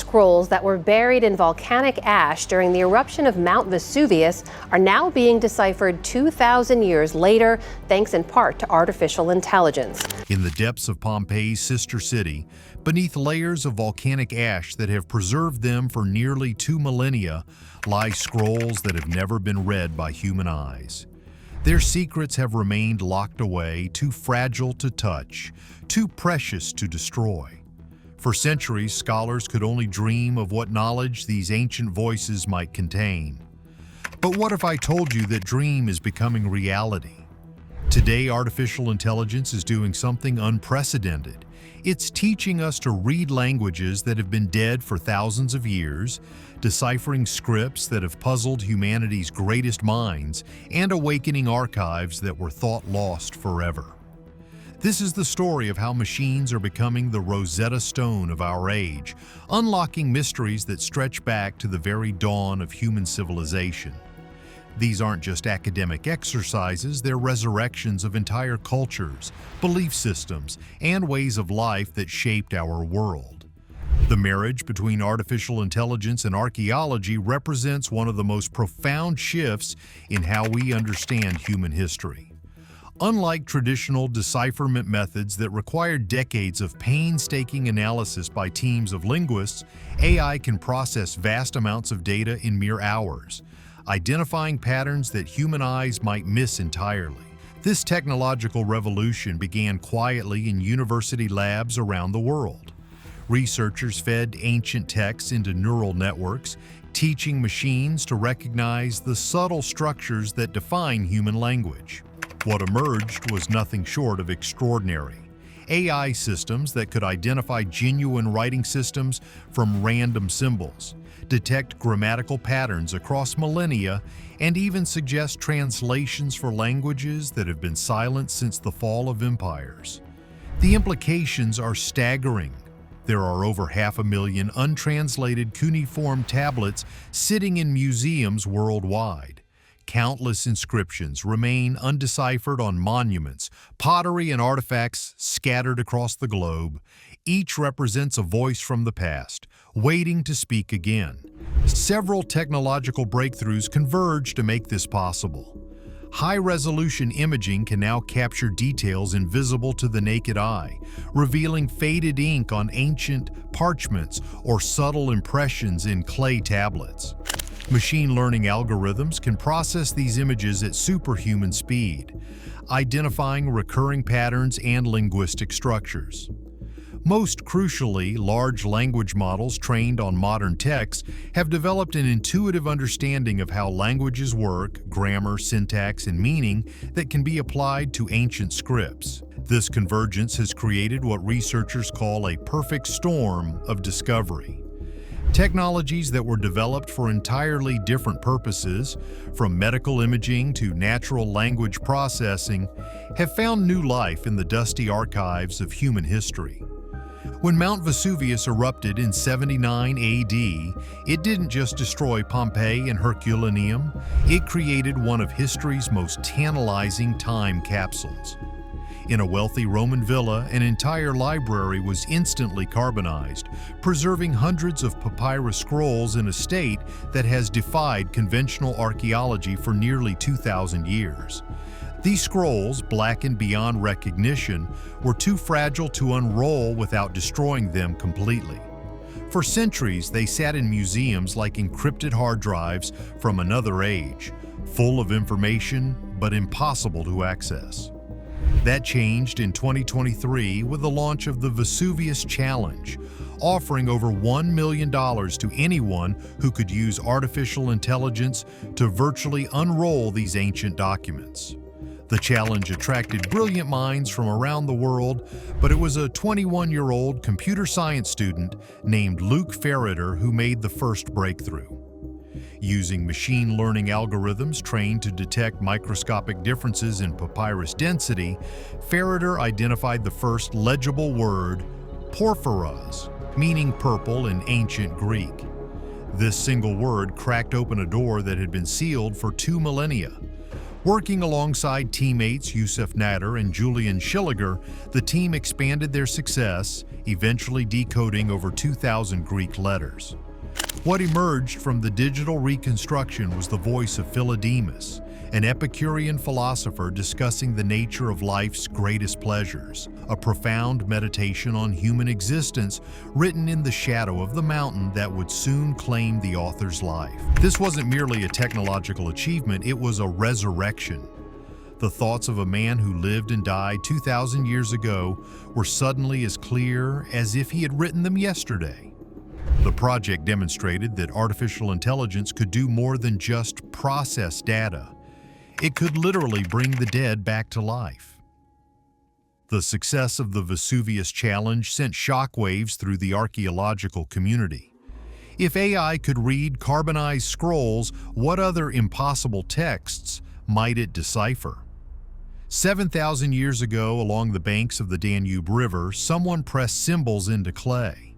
scrolls that were buried in volcanic ash during the eruption of Mount Vesuvius are now being deciphered 2,000 years later, thanks in part to artificial intelligence. In the depths of Pompeii's sister city, beneath layers of volcanic ash that have preserved them for nearly 2 millennia, lie scrolls that have never been read by human eyes. Their secrets have remained locked away, too fragile to touch, too precious to destroy. For centuries, scholars could only dream of what knowledge these ancient voices might contain. But what if I told you that dream is becoming reality? Today, artificial intelligence is doing something unprecedented. It's teaching us to read languages that have been dead for thousands of years, deciphering scripts that have puzzled humanity's greatest minds, and awakening archives that were thought lost forever. This is the story of how machines are becoming the Rosetta Stone of our age, unlocking mysteries that stretch back to the very dawn of human civilization. These aren't just academic exercises, they're resurrections of entire cultures, belief systems, and ways of life that shaped our world. The marriage between artificial intelligence and archaeology represents one of the most profound shifts in how we understand human history. Unlike traditional decipherment methods that require decades of painstaking analysis by teams of linguists, AI can process vast amounts of data in mere hours, identifying patterns that human eyes might miss entirely. This technological revolution began quietly in university labs around the world. Researchers fed ancient texts into neural networks, teaching machines to recognize the subtle structures that define human language. What emerged was nothing short of extraordinary. AI systems that could identify genuine writing systems from random symbols, detect grammatical patterns across millennia, and even suggest translations for languages that have been silent since the fall of empires. The implications are staggering. There are over 500,000 untranslated cuneiform tablets sitting in museums worldwide. Countless inscriptions remain undeciphered on monuments, pottery, and artifacts scattered across the globe. Each represents a voice from the past, waiting to speak again. Several technological breakthroughs converge to make this possible. High-resolution imaging can now capture details invisible to the naked eye, revealing faded ink on ancient parchments or subtle impressions in clay tablets. Machine learning algorithms can process these images at superhuman speed, identifying recurring patterns and linguistic structures. Most crucially, large language models trained on modern texts have developed an intuitive understanding of how languages work, grammar, syntax, and meaning that can be applied to ancient scripts. This convergence has created what researchers call a perfect storm of discovery. Technologies that were developed for entirely different purposes, from medical imaging to natural language processing, have found new life in the dusty archives of human history. When Mount Vesuvius erupted in 79 AD, it didn't just destroy Pompeii and Herculaneum, it created one of history's most tantalizing time capsules. In a wealthy Roman villa, an entire library was instantly carbonized, preserving hundreds of papyrus scrolls in a state that has defied conventional archaeology for nearly 2,000 years. These scrolls, blackened beyond recognition, were too fragile to unroll without destroying them completely. For centuries, they sat in museums like encrypted hard drives from another age, full of information but impossible to access. That changed in 2023 with the launch of the Vesuvius Challenge, offering over $1 million to anyone who could use artificial intelligence to virtually unroll these ancient documents. The challenge attracted brilliant minds from around the world, but it was a 21-year-old computer science student named Luke Ferreter who made the first breakthrough. Using machine learning algorithms trained to detect microscopic differences in papyrus density, Ferreter identified the first legible word, porphyros, meaning purple in ancient Greek. This single word cracked open a door that had been sealed for 2 millennia. Working alongside teammates Yusuf Nader and Julian Schilliger, the team expanded their success, eventually decoding over 2,000 Greek letters. What emerged from the digital reconstruction was the voice of Philodemus, an Epicurean philosopher discussing the nature of life's greatest pleasures, a profound meditation on human existence written in the shadow of the mountain that would soon claim the author's life. This wasn't merely a technological achievement, it was a resurrection. The thoughts of a man who lived and died 2,000 years ago were suddenly as clear as if he had written them yesterday. The project demonstrated that artificial intelligence could do more than just process data. It could literally bring the dead back to life. The success of the Vesuvius challenge sent shockwaves through the archaeological community. If AI could read carbonized scrolls, what other impossible texts might it decipher? 7,000 years ago, along the banks of the Danube River, someone pressed symbols into clay.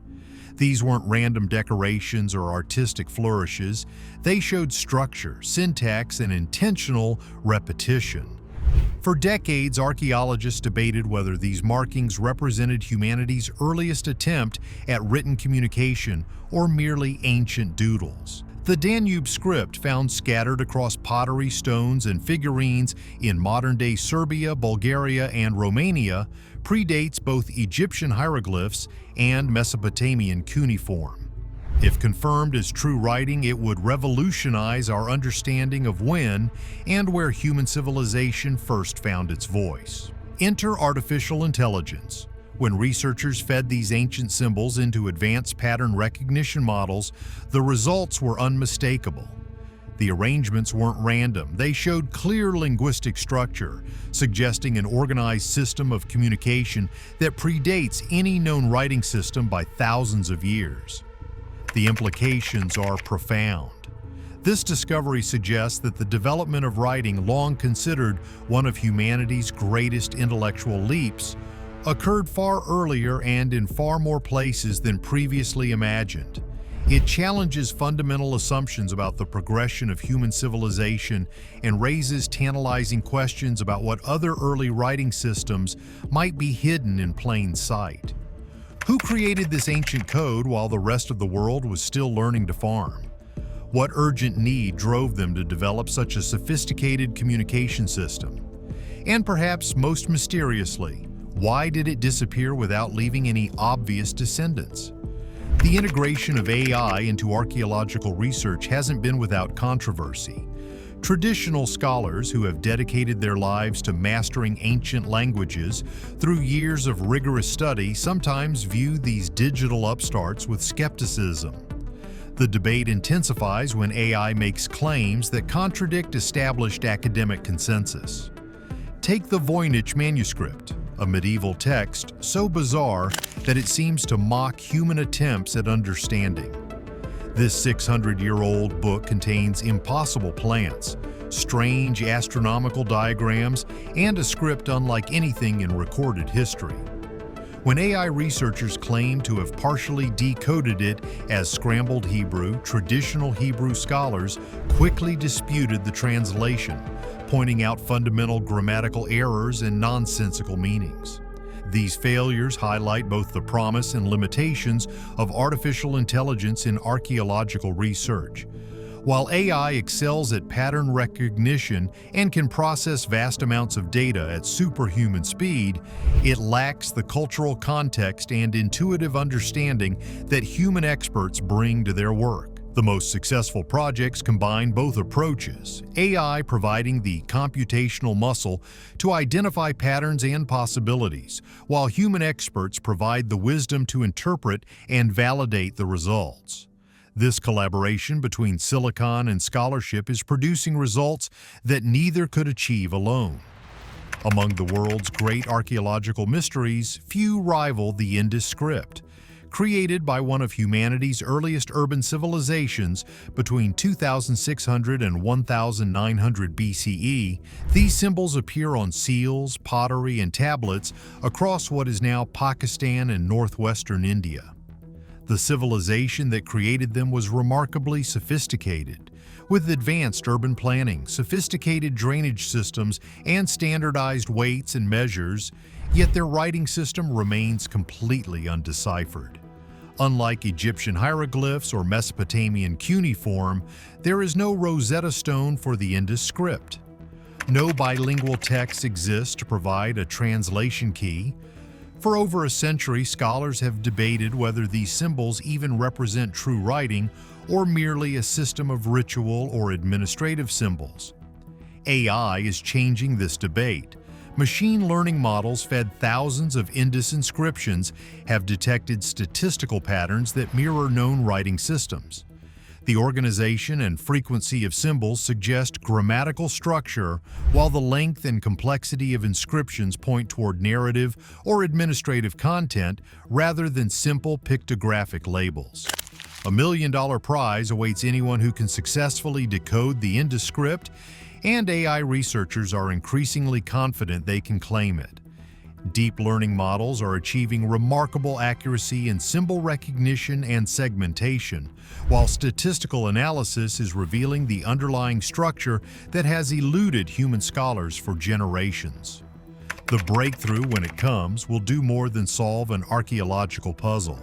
These weren't random decorations or artistic flourishes. They showed structure, syntax, and intentional repetition. For decades, archaeologists debated whether these markings represented humanity's earliest attempt at written communication or merely ancient doodles. The Danube script, found scattered across pottery, stones, and figurines in modern-day Serbia, Bulgaria, and Romania, predates both Egyptian hieroglyphs and Mesopotamian cuneiform. If confirmed as true writing, it would revolutionize our understanding of when and where human civilization first found its voice. Enter artificial intelligence. When researchers fed these ancient symbols into advanced pattern recognition models, the results were unmistakable. The arrangements weren't random. They showed clear linguistic structure, suggesting an organized system of communication that predates any known writing system by thousands of years. The implications are profound. This discovery suggests that the development of writing, long considered one of humanity's greatest intellectual leaps, occurred far earlier and in far more places than previously imagined. It challenges fundamental assumptions about the progression of human civilization and raises tantalizing questions about what other early writing systems might be hidden in plain sight. Who created this ancient code while the rest of the world was still learning to farm? What urgent need drove them to develop such a sophisticated communication system? And perhaps most mysteriously, why did it disappear without leaving any obvious descendants? The integration of AI into archaeological research hasn't been without controversy. Traditional scholars who have dedicated their lives to mastering ancient languages through years of rigorous study sometimes view these digital upstarts with skepticism. The debate intensifies when AI makes claims that contradict established academic consensus. Take the Voynich manuscript, a medieval text so bizarre that it seems to mock human attempts at understanding. This 600-year-old book contains impossible plants, strange astronomical diagrams, and a script unlike anything in recorded history. When AI researchers claim to have partially decoded it as scrambled Hebrew, traditional Hebrew scholars quickly disputed the translation, pointing out fundamental grammatical errors and nonsensical meanings. These failures highlight both the promise and limitations of artificial intelligence in archaeological research. While AI excels at pattern recognition and can process vast amounts of data at superhuman speed, it lacks the cultural context and intuitive understanding that human experts bring to their work. The most successful projects combine both approaches, AI providing the computational muscle to identify patterns and possibilities, while human experts provide the wisdom to interpret and validate the results. This collaboration between silicon and scholarship is producing results that neither could achieve alone. Among the world's great archaeological mysteries, few rival the Indus script. Created by one of humanity's earliest urban civilizations between 2600 and 1900 BCE, these symbols appear on seals, pottery, and tablets across what is now Pakistan and northwestern India. The civilization that created them was remarkably sophisticated, with advanced urban planning, sophisticated drainage systems, and standardized weights and measures, yet their writing system remains completely undeciphered. Unlike Egyptian hieroglyphs or Mesopotamian cuneiform, there is no Rosetta Stone for the Indus script. No bilingual text exists to provide a translation key. For over a century, scholars have debated whether these symbols even represent true writing or merely a system of ritual or administrative symbols. AI is changing this debate. Machine learning models fed thousands of Indus inscriptions have detected statistical patterns that mirror known writing systems. The organization and frequency of symbols suggest grammatical structure, while the length and complexity of inscriptions point toward narrative or administrative content rather than simple pictographic labels. $1 million prize awaits anyone who can successfully decode the Indus script, and AI researchers are increasingly confident they can claim it. Deep learning models are achieving remarkable accuracy in symbol recognition and segmentation, while statistical analysis is revealing the underlying structure that has eluded human scholars for generations. The breakthrough, when it comes, will do more than solve an archaeological puzzle.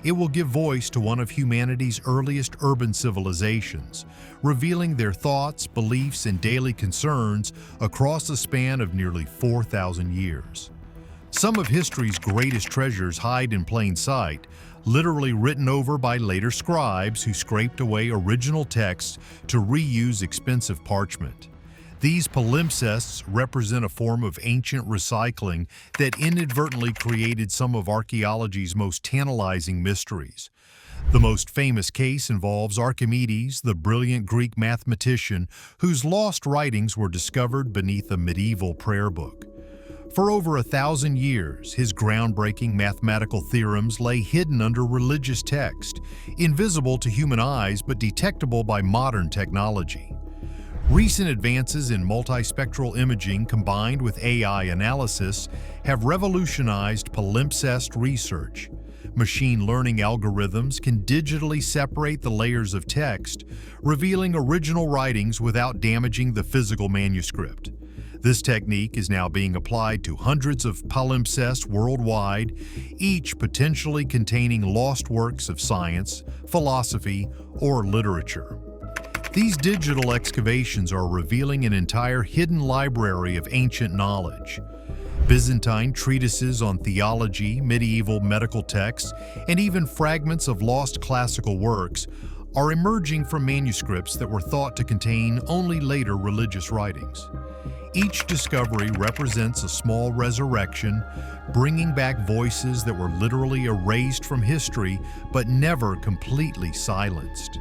It will give voice to one of humanity's earliest urban civilizations, revealing their thoughts, beliefs, and daily concerns across a span of nearly 4,000 years. Some of history's greatest treasures hide in plain sight, literally written over by later scribes who scraped away original texts to reuse expensive parchment. These palimpsests represent a form of ancient recycling that inadvertently created some of archaeology's most tantalizing mysteries. The most famous case involves Archimedes, the brilliant Greek mathematician whose lost writings were discovered beneath a medieval prayer book. For over 1,000 years, his groundbreaking mathematical theorems lay hidden under religious text, invisible to human eyes but detectable by modern technology. Recent advances in multispectral imaging combined with AI analysis have revolutionized palimpsest research. Machine learning algorithms can digitally separate the layers of text, revealing original writings without damaging the physical manuscript. This technique is now being applied to hundreds of palimpsests worldwide, each potentially containing lost works of science, philosophy, or literature. These digital excavations are revealing an entire hidden library of ancient knowledge. Byzantine treatises on theology, medieval medical texts, and even fragments of lost classical works are emerging from manuscripts that were thought to contain only later religious writings. Each discovery represents a small resurrection, bringing back voices that were literally erased from history but never completely silenced.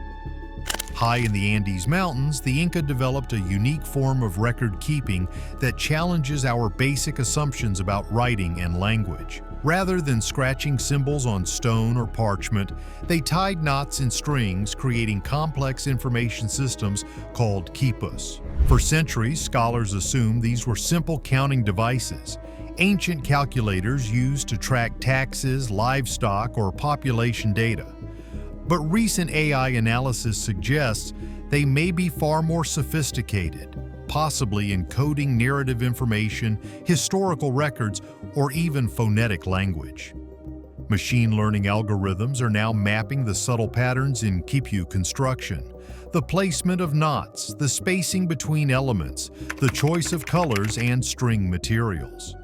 High in the Andes Mountains, the Inca developed a unique form of record-keeping that challenges our basic assumptions about writing and language. Rather than scratching symbols on stone or parchment, they tied knots in strings, creating complex information systems called quipus. For centuries, scholars assumed these were simple counting devices, ancient calculators used to track taxes, livestock, or population data. But recent AI analysis suggests they may be far more sophisticated, possibly encoding narrative information, historical records, or even phonetic language. Machine learning algorithms are now mapping the subtle patterns in khipu construction, the placement of knots, the spacing between elements, the choice of colors and string materials.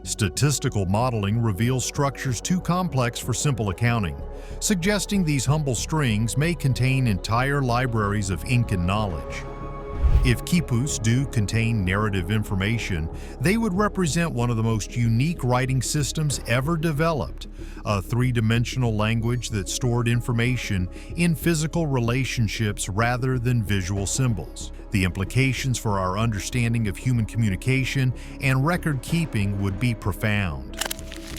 Statistical modeling reveals structures too complex for simple accounting, suggesting these humble strings may contain entire libraries of Incan knowledge. If quipus do contain narrative information, they would represent one of the most unique writing systems ever developed, a three-dimensional language that stored information in physical relationships rather than visual symbols. The implications for our understanding of human communication and record-keeping would be profound.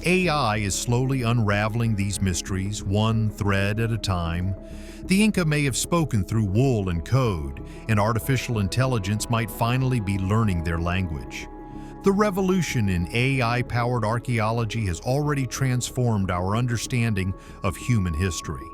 AI is slowly unraveling these mysteries, one thread at a time. The Inca may have spoken through wool and code, and artificial intelligence might finally be learning their language. The revolution in AI-powered archaeology has already transformed our understanding of human history.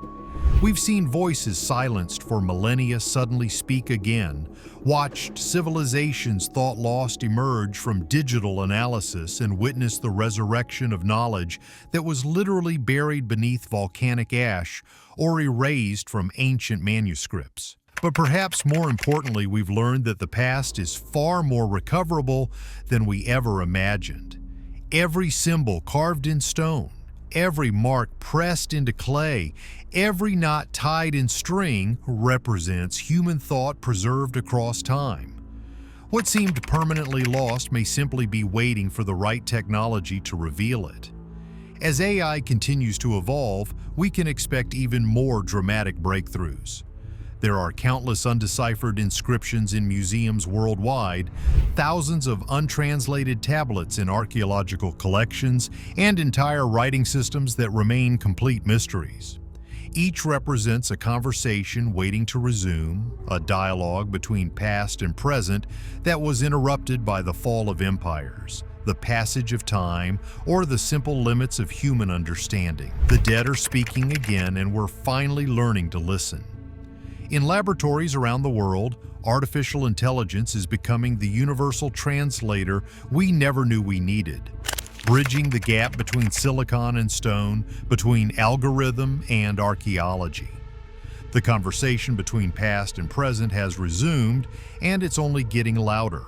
We've seen voices silenced for millennia suddenly speak again, watched civilizations thought lost emerge from digital analysis, and witnessed the resurrection of knowledge that was literally buried beneath volcanic ash or erased from ancient manuscripts. But perhaps more importantly, we've learned that the past is far more recoverable than we ever imagined. Every symbol carved in stone, every mark pressed into clay, every knot tied in string represents human thought preserved across time. What seemed permanently lost may simply be waiting for the right technology to reveal it. As AI continues to evolve, we can expect even more dramatic breakthroughs. There are countless undeciphered inscriptions in museums worldwide, thousands of untranslated tablets in archaeological collections, and entire writing systems that remain complete mysteries. Each represents a conversation waiting to resume, a dialogue between past and present that was interrupted by the fall of empires, the passage of time, or the simple limits of human understanding. The dead are speaking again, and we're finally learning to listen. In laboratories around the world, artificial intelligence is becoming the universal translator we never knew we needed, bridging the gap between silicon and stone, between algorithm and archaeology. The conversation between past and present has resumed, and it's only getting louder.